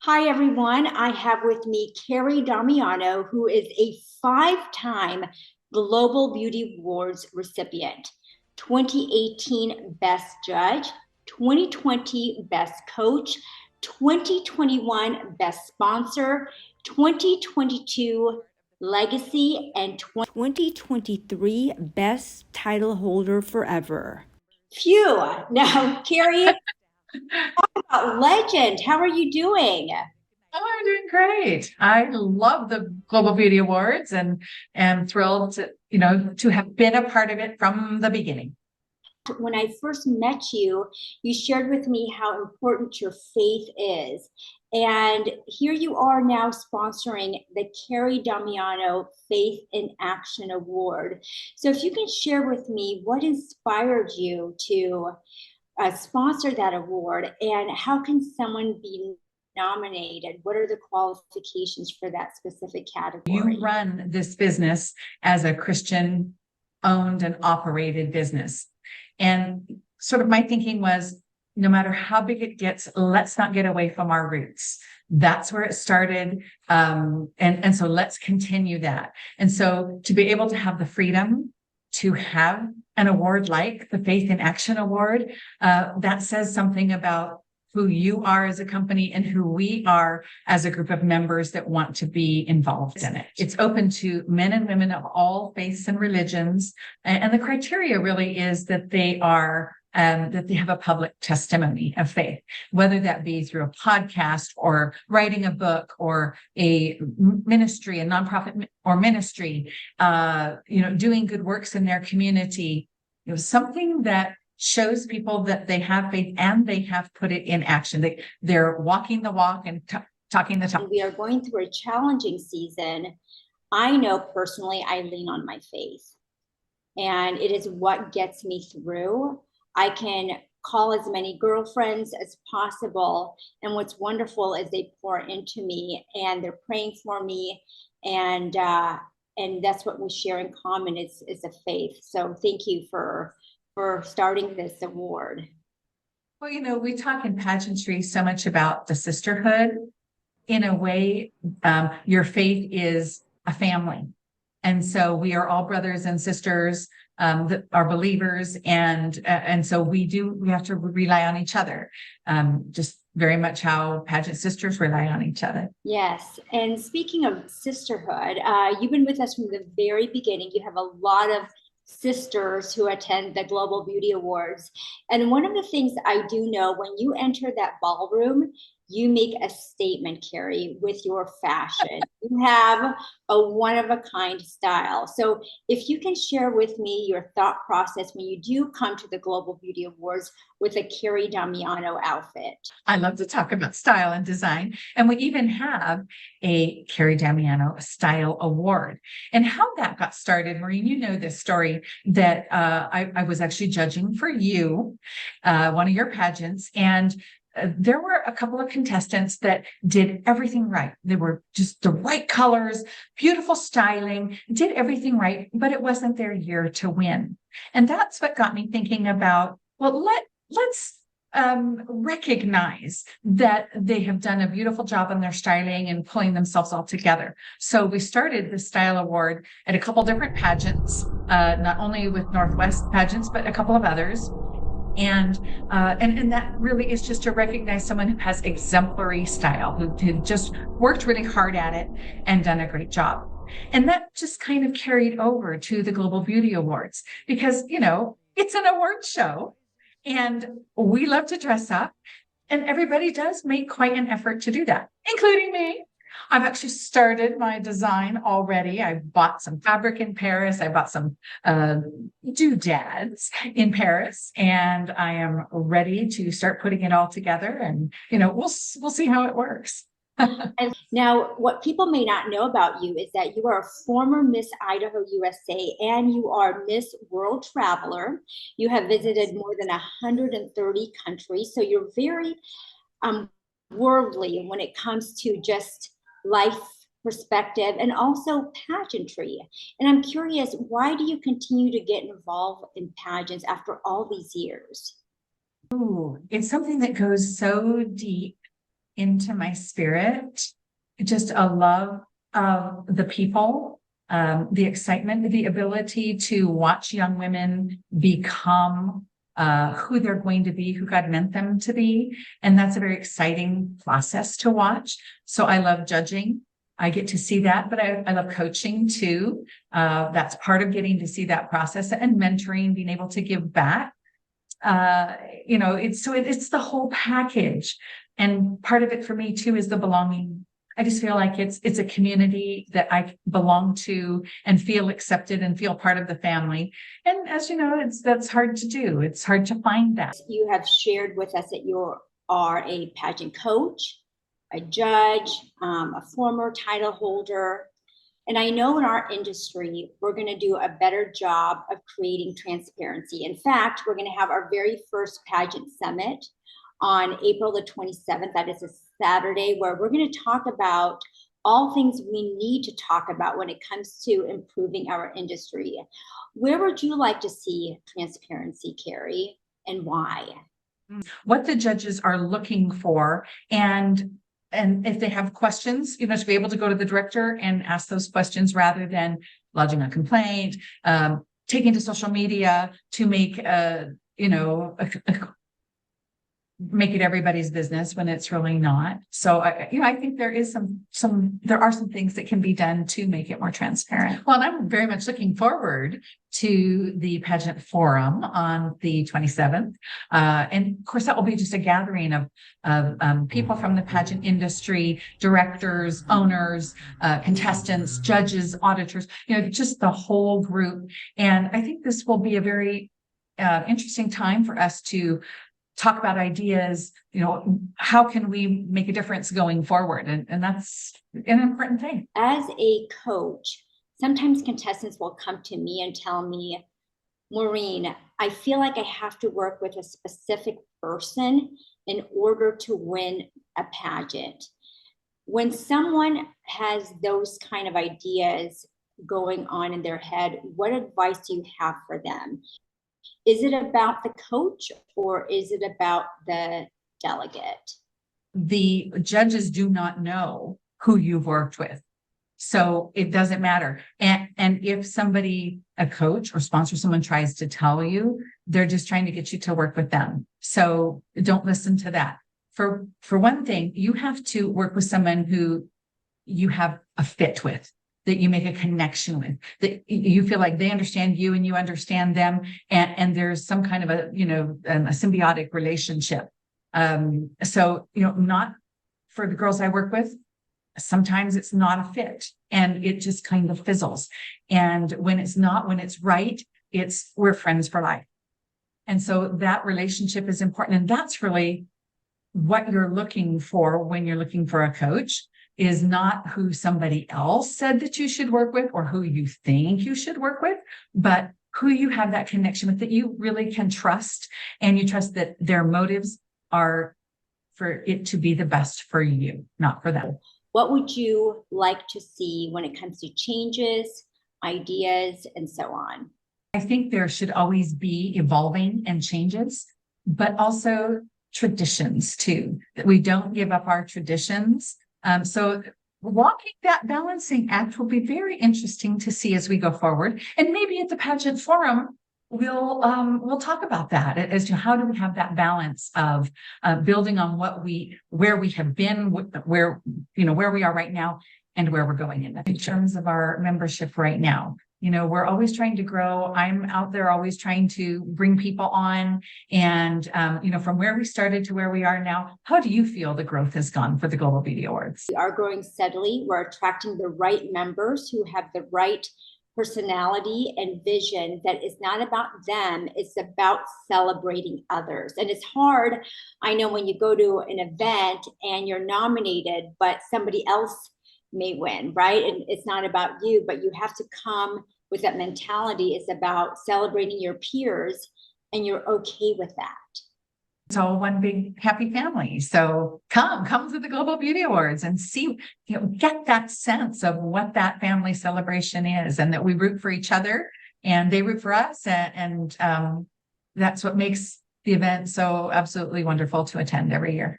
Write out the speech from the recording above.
Hi, everyone. I have with me Carrie Damiano, who is a five-time Global Beauty Awards recipient, 2018 Best Judge, 2020 Best Coach, 2021 Best Sponsor, 2022 Legacy, and 2023 Best Title Holder Forever. Phew. Now, Carrie, legend, how are you doing? Oh, I'm doing great. I love the Global Beauty Awards and am thrilled to have been a part of it from the beginning. When I first met you, you shared with me how important your faith is. And here you are now sponsoring the Carrie Damiano Faith in Action Award. So if you can share with me what inspired you to sponsor that award, and how can someone be nominated? What are the qualifications for that specific category? You run this business as a Christian owned and operated business. And sort of my thinking was, no matter how big it gets, let's not get away from our roots. That's where it started. And so let's continue that. And so to be able to have the freedom to have an award like the Faith in Action Award, that says something about who you are as a company and who we are as a group of members that want to be involved in it. It's open to men and women of all faiths and religions. And the criteria really is that they are that they have a public testimony of faith, whether that be through a podcast or writing a book or a ministry, a nonprofit or ministry, doing good works in their community, something that shows people that they have faith and they have put it in action. They're walking the walk and talking the talk. We are going through a challenging season. I know personally, I lean on my faith, and it is what gets me through. I can call as many girlfriends as possible. And what's wonderful is they pour into me and they're praying for me. And that's what we share in common is a faith. So thank you for starting this award. Well, we talk in pageantry so much about the sisterhood. In a way, your faith is a family. And so we are all brothers and sisters that are believers. And so we have to rely on each other, just very much how pageant sisters rely on each other. Yes. And speaking of sisterhood, you've been with us from the very beginning. You have a lot of sisters who attend the Global Beauty Awards. And one of the things I do know, when you enter that ballroom, you make a statement, Carrie, with your fashion. You have a one-of-a-kind style. So if you can share with me your thought process when you do come to the Global Beauty Awards with a Carrie Damiano outfit. I love to talk about style and design. And we even have a Carrie Damiano Style Award. And how that got started, Maureen, you know this story, that I was actually judging for you, one of your pageants. And there were a couple of contestants that did everything right. They were just the right colors, beautiful styling, did everything right, but it wasn't their year to win. And that's what got me thinking about, well, let's recognize that they have done a beautiful job on their styling and pulling themselves all together. So we started the Style Award at a couple different pageants, not only with Northwest pageants, but a couple of others. And that really is just to recognize someone who has exemplary style, who just worked really hard at it and done a great job. And that just kind of carried over to the Global Beauty Awards because, it's an award show and we love to dress up, and everybody does make quite an effort to do that, including me. I've actually started my design already. I bought some fabric in Paris. I bought some doodads in Paris, and I am ready to start putting it all together. And we'll see how it works. And now, what people may not know about you is that you are a former Miss Idaho USA and you are Miss World Traveler. You have visited more than 130 countries, so you're very worldly when it comes to just life perspective and also pageantry. And I'm curious, why do you continue to get involved in pageants after all these years? Ooh, it's something that goes so deep into my spirit just a love of the people, the excitement, the ability to watch young women become who they're going to be, who God meant them to be. And that's a very exciting process to watch. So I love judging. I get to see that, but I love coaching too. That's part of getting to see that process, and mentoring, being able to give back. It's the whole package. And part of it for me too is the belonging. I just feel like it's a community that I belong to and feel accepted and feel part of the family. And as you know, that's hard to do. It's hard to find that. You have shared with us that you are a pageant coach, a judge, a former title holder. And I know in our industry, we're going to do a better job of creating transparency. In fact, we're going to have our very first pageant summit on April the 27th. That is a Saturday, where we're going to talk about all things we need to talk about when it comes to improving our industry. Where would you like to see transparency, Carrie, and why? What the judges are looking for, and if they have questions, to be able to go to the director and ask those questions rather than lodging a complaint, taking to social media to make make it everybody's business when it's really not. So I think there is there are some things that can be done to make it more transparent. Well, and I'm very much looking forward to the pageant forum on the 27th. And of course, that will be just a gathering of people from the pageant industry, directors, owners, contestants, judges, auditors, just the whole group. And I think this will be a very interesting time for us to talk about ideas, how can we make a difference going forward? And that's an important thing. As a coach, sometimes contestants will come to me and tell me, Maureen, I feel like I have to work with a specific person in order to win a pageant. When someone has those kind of ideas going on in their head, what advice do you have for them? Is it about the coach or is it about the delegate? The judges do not know who you've worked with, so it doesn't matter. And if somebody, a coach or sponsor, someone tries to tell you, they're just trying to get you to work with them. So don't listen to that. For one thing, you have to work with someone who you have a fit with, that you make a connection with, that you feel like they understand you and you understand them. And there's some kind of a symbiotic relationship. So, not for the girls I work with, sometimes it's not a fit and it just kind of fizzles. And when it's right, we're friends for life. And so that relationship is important. And that's really what you're looking for when you're looking for a coach, is not who somebody else said that you should work with or who you think you should work with, but who you have that connection with, that you really can trust, and you trust that their motives are for it to be the best for you, not for them. What would you like to see when it comes to changes, ideas, and so on? I think there should always be evolving and changes, but also traditions too, that we don't give up our traditions. So walking that balancing act will be very interesting to see as we go forward. And maybe at the pageant forum, we'll talk about that as to how do we have that balance of building on where we have been, where we are right now, and where we're going in terms of our membership right now. We're always trying to grow. I'm out there always trying to bring people on. And, from where we started to where we are now, how do you feel the growth has gone for the Global Beauty Awards? We are growing steadily. We're attracting the right members who have the right personality and vision, that is not about them. It's about celebrating others. And it's hard, I know, when you go to an event and you're nominated, but somebody else may win, right? And it's not about you, but you have to come with that mentality. It's about celebrating your peers, and you're okay with that. It's all one big happy family. So come to the Global Beauty Awards and see, get that sense of what that family celebration is, and that we root for each other and they root for us. And that's what makes the event so absolutely wonderful to attend every year.